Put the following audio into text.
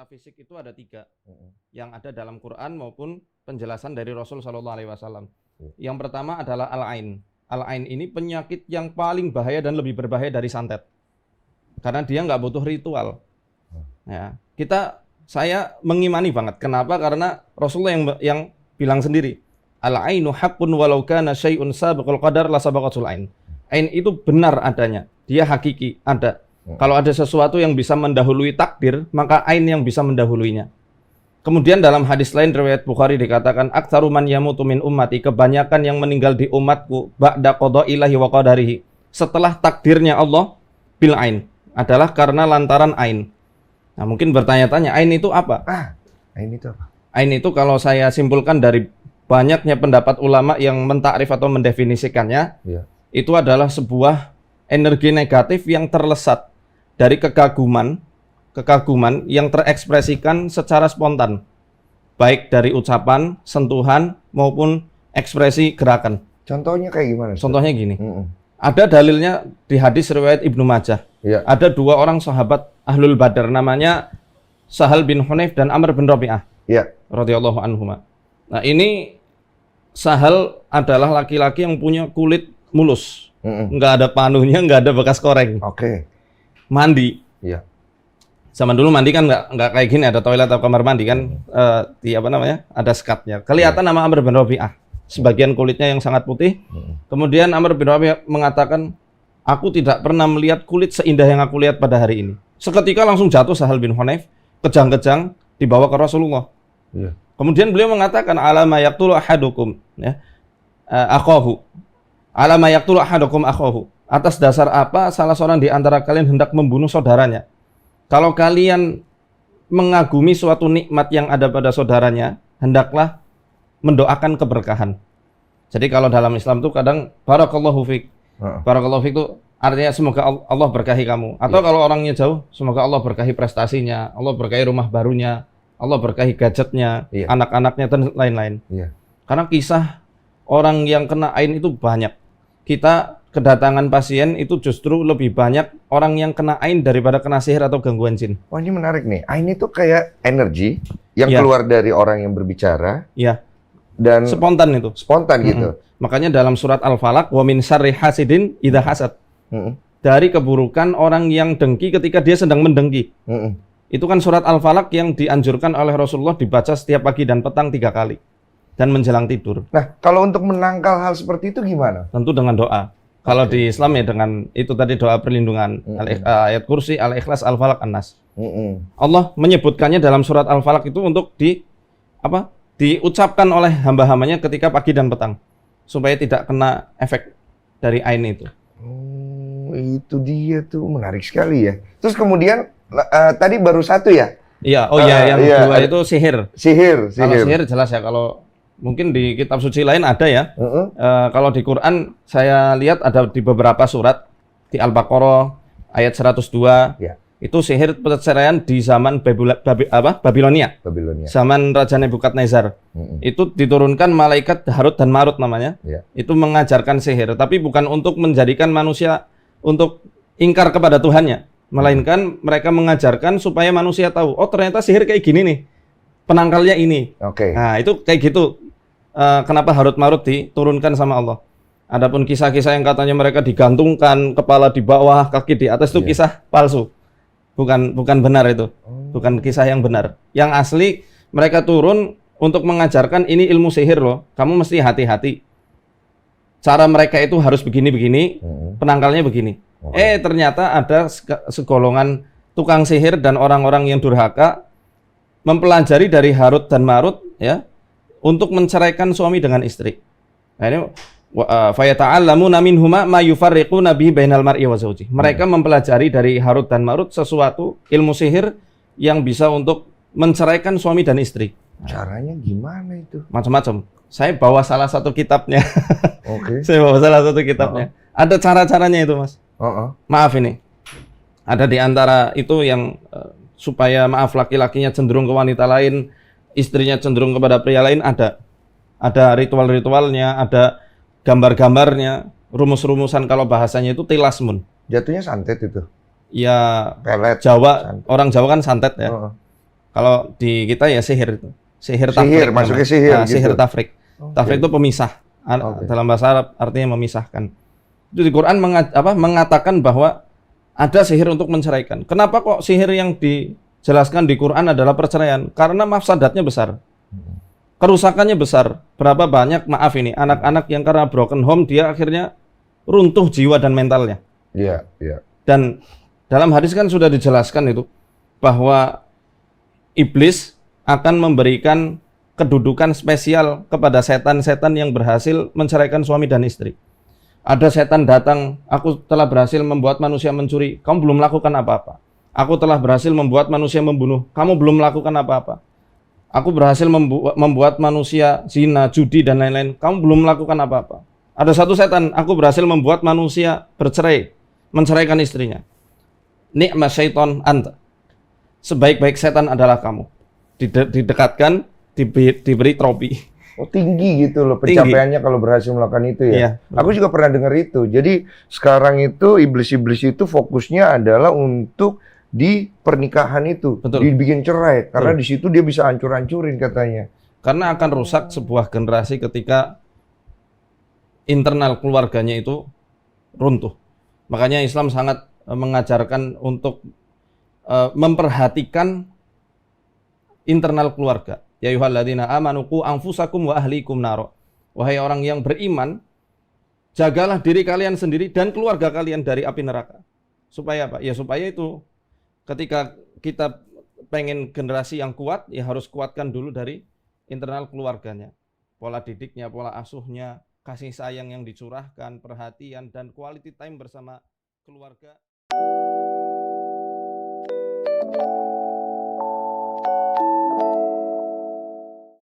fisik itu ada 3 yang ada dalam Quran maupun penjelasan dari Rasul Shallallahu Alaihi Wasallam. Yang pertama adalah al-ain. Al-ain ini penyakit yang paling bahaya dan lebih berbahaya dari santet, karena dia nggak butuh ritual. Ya, saya mengimani banget. Kenapa? Karena Rasulullah yang bilang sendiri, al-ainu haqqun walau kana syai'un sabiqul qadar la sabaqatul ain. Ain itu benar adanya, dia hakiki, ada. Kalau ada sesuatu yang bisa mendahului takdir, maka ain yang bisa mendahuluinya. Kemudian dalam hadis lain riwayat Bukhari dikatakan, aktsaru man yamutu min ummati, kebanyakan yang meninggal di umatku ba'da qada'illahi wa qadarihi, setelah takdirnya Allah, bil ain, adalah karena lantaran ain. Nah, mungkin bertanya-tanya, ain itu apa? Ain itu apa? Ain itu kalau saya simpulkan dari banyaknya pendapat ulama yang mentakrif atau mendefinisikannya, itu adalah sebuah energi negatif yang terlesat dari kekaguman yang terekspresikan secara spontan, baik dari ucapan, sentuhan, maupun ekspresi gerakan. Contohnya kayak gimana? Contohnya gini, ada dalilnya di hadis riwayat Ibnu Majah. Ada 2 orang sahabat Ahlul Badar, namanya Sahal bin Hunayf dan Amr bin Rabi'ah, radhiyallahu anhuma. Nah, ini Sahal adalah laki-laki yang punya kulit mulus, nggak ada panuhnya, nggak ada bekas koreng. Mandi. Zaman dulu mandi kan nggak kayak gini, ada toilet atau kamar mandi kan, ada skatnya. Kelihatan nama Amr bin Rabi'ah, sebagian kulitnya yang sangat putih. Kemudian Amr bin Rabi'ah mengatakan, aku tidak pernah melihat kulit seindah yang aku lihat pada hari ini. Seketika langsung jatuh Sahal bin Hunayf, kejang-kejang dibawa ke Rasulullah. Kemudian beliau mengatakan, ala ma yaqtulu ahadukum akhahu. Ala ma yaqtulu ahadukum akhahu. Atas dasar apa salah seorang di antara kalian hendak membunuh saudaranya? Kalau kalian mengagumi suatu nikmat yang ada pada saudaranya, hendaklah mendoakan keberkahan. Jadi kalau dalam Islam itu kadang barakallahu fik. Barakallahu fik itu artinya semoga Allah berkahi kamu. Atau kalau orangnya jauh, semoga Allah berkahi prestasinya, Allah berkahi rumah barunya, Allah berkahi gadgetnya, anak-anaknya dan lain-lain. Karena kisah orang yang kena ain itu banyak. Kita kedatangan pasien itu justru lebih banyak orang yang kena ain daripada kena sihir atau gangguan jin. Wah, ini menarik nih. Ain itu kayak energi yang keluar dari orang yang berbicara. Dan spontan itu. Spontan gitu. Makanya dalam surat Al-Falaq, wa min syarri hasidin idza hasad. Dari keburukan orang yang dengki ketika dia sedang mendengki. Itu kan surat Al-Falaq yang dianjurkan oleh Rasulullah dibaca setiap pagi dan petang 3 kali. Dan menjelang tidur. Nah, kalau untuk menangkal hal seperti itu gimana? Tentu dengan doa. Kalau di Islam ya dengan itu tadi doa perlindungan, ayat kursi, al-ikhlas, al-falaq, an-nas. Allah menyebutkannya dalam surat Al-Falaq itu untuk diucapkan oleh hamba-hambanya ketika pagi dan petang, supaya tidak kena efek dari ain itu. Itu dia tuh, menarik sekali ya. Terus kemudian tadi baru 1 ya? Yang 2 itu sihir. Kalau sihir jelas ya, kalau mungkin di kitab suci lain ada ya. Kalau di Quran saya lihat ada di beberapa surat, di Al-Baqarah ayat 102. Itu sihir perceraian di zaman Babilonia. Zaman Raja Nebukadnezar. Itu diturunkan malaikat Harut dan Marut namanya. Itu mengajarkan sihir, tapi bukan untuk menjadikan manusia untuk ingkar kepada Tuhannya, melainkan mereka mengajarkan supaya manusia tahu, oh ternyata sihir kayak gini nih, penangkalnya ini. Nah, itu kayak gitu. Kenapa Harut Marut diturunkan sama Allah. Adapun kisah-kisah yang katanya mereka digantungkan, kepala di bawah, kaki di atas, itu kisah palsu. Bukan benar itu. Bukan kisah yang benar. Yang asli mereka turun untuk mengajarkan ini ilmu sihir loh. Kamu mesti hati-hati. Cara mereka itu harus begini-begini, penangkalnya begini. Ternyata ada segolongan tukang sihir dan orang-orang yang durhaka mempelajari dari Harut dan Marut ya, untuk menceraikan suami dengan istri. Nah, ini fayata'allamuna minhuma ma yufarriquna bihi bainal mar'i wa zawji. Mereka mempelajari dari Harut dan Marut sesuatu ilmu sihir yang bisa untuk menceraikan suami dan istri. Caranya gimana itu? Macam-macam. Saya bawa salah satu kitabnya. Saya bawa salah satu kitabnya. Ada cara-caranya itu, Mas. Maaf ini. Ada di antara itu yang supaya laki-lakinya cenderung ke wanita lain, istrinya cenderung kepada pria lain, ada ritual-ritualnya, ada gambar-gambarnya, rumus-rumusan. Kalau bahasanya itu tilasmun. Jatuhnya santet itu? Ya, pelet. Jawa, orang Jawa kan santet ya. Kalau di kita ya sihir itu. Sihir Sihir, tafrik. masuknya sihir Nah, gitu. sihir tafrik. Oke. Tafrik itu pemisah. Dalam bahasa Arab artinya memisahkan. Itu di Quran mengatakan bahwa ada sihir untuk menceraikan. Kenapa kok sihir yang dijelaskan di Quran adalah perceraian? Karena mafsadatnya besar. Kerusakannya besar. Berapa banyak, maaf ini, anak-anak yang karena broken home, dia akhirnya runtuh jiwa dan mentalnya. Iya, iya. Dan dalam hadis kan sudah dijelaskan itu, bahwa iblis akan memberikan kedudukan spesial kepada setan-setan yang berhasil menceraikan suami dan istri. Ada setan datang, aku telah berhasil membuat manusia mencuri, kamu belum melakukan apa-apa. Aku telah berhasil membuat manusia membunuh, kamu belum melakukan apa-apa. Aku berhasil membuat manusia zina, judi, dan lain-lain, kamu belum melakukan apa-apa. Ada satu setan, aku berhasil membuat manusia bercerai, menceraikan istrinya. Ni'ma syaiton anta. Sebaik-baik setan adalah kamu. Didekatkan, diberi trofi. Oh, tinggi gitu loh pencapaiannya kalau berhasil melakukan itu ya. Iya, Aku juga pernah dengar itu. Jadi sekarang itu iblis-iblis itu fokusnya adalah untuk di pernikahan itu, Betul. dibikin cerai karena Betul. di situ dia bisa hancur-hancurin katanya. Karena akan rusak sebuah generasi ketika internal keluarganya itu runtuh. Makanya Islam sangat mengajarkan untuk memperhatikan internal keluarga. Ya ayyuhalladzina amanu qu anfusakum wa ahlikum naro. Wahai orang yang beriman, jagalah diri kalian sendiri dan keluarga kalian dari api neraka. Supaya apa? Ya supaya itu ketika kita pengen generasi yang kuat, ya harus kuatkan dulu dari internal keluarganya. Pola didiknya, pola asuhnya, kasih sayang yang dicurahkan, perhatian, dan quality time bersama keluarga.